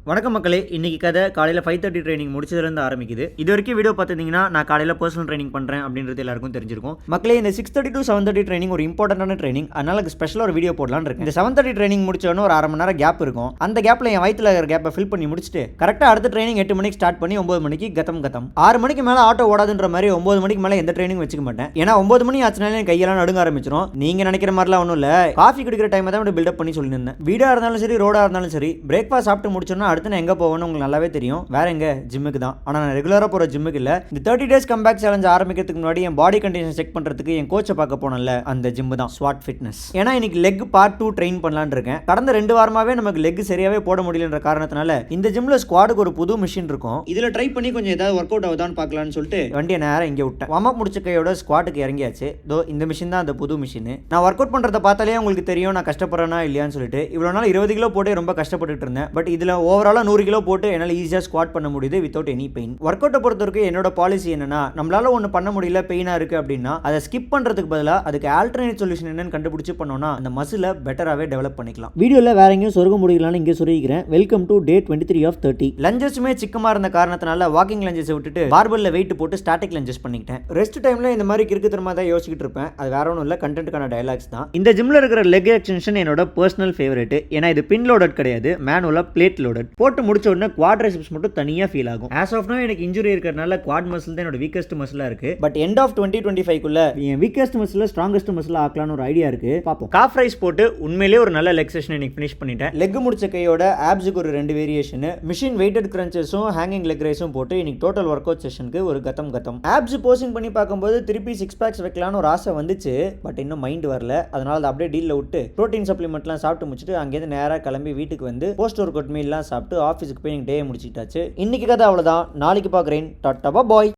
வணக்கம் மக்களே, இன்னைக்கு கதை காலையில் 5:30 ட்ரைனிங் முடிச்சதுலேருந்து ஆரம்பிக்குது. இது வரைக்கும் வீடியோ பார்த்துருந்தீங்கன்னா நான் காலையில் பர்சனல் ட்ரைனிங் பண்ணுறேன் அப்படின்றது எல்லாருக்கும் தெரிஞ்சிருக்கும். மக்களே, இந்த 6:30 to 7:30 ட்ரைனிங் ஒரு இம்பார்ட்டன்டான ட்ரைனிங். அதனால ஸ்பெஷலாக ஒரு வீடியோ போடலான்னு இருக்கேன். இந்த 7:30 ட்ரைனிங் முடிச்சோன்னு ஒரு அரை மணி நேரம் கேப் இருக்கும். அந்த கேப்பில் என் வயிற்றில் இருக்கிற கேப்பை ஃபில் பண்ணி முடிச்சுட்டு கரெக்டாக அடுத்த ட்ரைனிங் 8 மணிக்கு ஸ்டார்ட் பண்ணி 9 மணிக்கு கதம் 6 மணிக்கு மேலே ஆட்டோ ஓடாதுன்ற மாதிரி 9 மணிக்கு மேலே எந்த ட்ரைனிங் வச்சுக்க மாட்டேன். ஏன்னா 9 மணி ஆச்சுனாலே என் கையெல்லாம் நடுங்க ஆரம்பிச்சிடும். நீங்கள் நினைக்கிற மாதிரிலாம் ஒன்றும் இல்லை. காஃபி குடிக்கிற டைமை தான் பில்டப் பண்ணி சொல்லியிருந்தேன். வீடாக இருந்தாலும் சரி, ரோடாக இருந்தாலும் சரி, பிரேக்ஃபாஸ்ட் சாப்பிட்டு முடிச்சோன்னா அடுத்து நான் எங்கே போவேன்னு நல்லாவே தெரியும். வேற எங்க? ஜிம்முக்கு தான். ஆனா நான் ரெகுலரா போற ஜிம்முக்கு இல்ல. இந்த 30 டேஸ் கம்பேக் சேலஞ்ச் ஆரம்பிக்கிறதுக்கு முன்னாடி என் பாடி கண்டிஷன் செக் பண்றதுக்கு என் கோச்சை பார்க்க போனல, அந்த ஜிம் தான் ஸ்வாட் ஃபிட்னஸ். ஏன்னா இன்னைக்கு லெக் பார்ட் 2 ட்ரெயின் பண்ணலான்னு இருக்கேன். கடந்த 2 வாரமாவே நமக்கு லெக் சரியாவே போட முடியலன்ற காரணத்தினால இந்த ஜிம்ல ஸ்குவாடுக்கு ஒரு புது மிஷின் இருக்கும். இதுல ட்ரை பண்ணி கொஞ்சம் ஏதாவது ஒர்க் அவுட் ஆகுதான்னு பார்க்கலாம்னு சொல்லிட்டு வண்டியை நேரம் இங்கே விட்டேன். வார்ம் அப் முடிச்ச கையோட ஸ்குவாட்டுக்கு இறங்கியாச்சு. தோ இந்த மிஷின் தான் அந்த புது மிஷின். நான் ஒர்க் அவுட் பண்றத பார்த்தாலே உங்களுக்கு தெரியும் நான் கஷ்டப்படுறேனா இல்லையான்னு சொல்லிட்டு. இவ்வளவு நாள் 20 கிலோ போட்டு ரொம்ப கஷ்டப்பட்டு இருந்தேன். பட் இதுல ஓவராலா 100 கிலோ போட்டு என்னால ஈஸியா ஸ்குவாட் பண்ண முடியுது வித்வுட் எனி பெயின். ஒர்க் அவுட்டை பொறுத்தவரைக்கும் என்னோட பாலிசி என்னன்னா, நம்மளால ஒன்று பண்ண முடியல, பெயினா இருக்கு அப்படின்னா அதை ஸ்கிப் பண்றதுக்கு பதிலாக அதுக்கு ஆல்டர்னேட் சொல்யூஷன் என்னன்னு கண்டுபிடிச்சு பண்ணோம்னா அந்த மசிலை பெட்டராகவே டெவலப் பண்ணிக்கலாம். வீடியோல வேற எங்கேயும் சொருக முடியலாம்னு இங்கே சொல்லிக்கிறேன். Welcome to day 23 of 30. லஞ்சஸுமே சிக்கமா இருந்த காரணத்தினால வாக்கிங் லஞ்சஸ் விட்டுட்டு பார்பல்ல வெயிட் போட்டு ஸ்டாட்டிக் லஞ்சஸ் பண்ணிக்கிட்டேன். ரெஸ்ட் டைம்ல இந்த மாதிரி கிறுக்குத்தனமா தான் யோசிச்சுட்டு இருப்பேன். அது வேற ஒன்றும் இல்லை, கண்டென்ட்டுக்கான டயலாக்ஸ் தான். இந்த ஜிம்ல இருக்கிற லெக் எக்ஸ்டென்ஷன் என்னோட பர்சனல் ஃபேவரட். ஏன்னா இது பின் லோடட் கிடையாது, மேனுவலா பிளேட் லோடட். போட்டு முடிச்ச உடனே குவாட்ரைசெப்ஸ் மட்டும் தனியா ஃபீல் ஆகும். as of now எனக்கு இன்ஜுரி இருக்கிறதுனால குவாட் மசில் தான் என்னோட வீக்கஸ்ட் மசிலா இருக்கு. பட் எண்ட் ஆஃப் 2025 குள்ள என் வீக்கஸ்ட் மசில ஸ்ட்ராங்கஸ்ட் மசிலா ஆக்கலாம்னு ஒரு ஐடியா இருக்கு. பாப்போம். காஃப் ரைஸ் போட்டு உண்மையிலேயே ஒரு நல்ல லெக் செஷன் இன்னைக்கு ஃபினிஷ் பண்ணிட்டேன். லெக் முடிச்ச கையோட ஆப்ஸுக்கு ஒரு 2 வேரியேஷன், மிஷின் வெயிட்டட் கிரன்ச்சஸும் ஹேங்கிங் லெக் ரைஸும் போட்டு இன்னைக்கு டோட்டல் ஒர்க் அவுட் செஷனுக்கு ஒரு கதம். ஆப்ஸ் போசிங் பண்ணி பார்க்கும்போது திருப்பி 6 பேக்ஸ் வைக்கலாம்னு ஒரு ஆசை வந்துச்சு. பட் இன்னும் மைண்ட் வரல. அதனால அதை அப்படியே டீல்ல விட்டு ப்ரோட்டீன் சப்ளிமெண்ட்லாம் சாப்பிட்டு முடிச்சுட்டு அங்கேருந்து நேராக கிளம்பி வீட்டுக்கு வந்து போஸ்ட் ஒர்க் அவுட் மீல்லாம் சாப்பிட்டு ஆஃபீஸுக்கு போய் டே முடிச்சிட்டாச்சு. இன்னைக்கு கதை அவ்வளோதான். நாளைக்கு பார்க்குறேன். டாட்டா பாய்.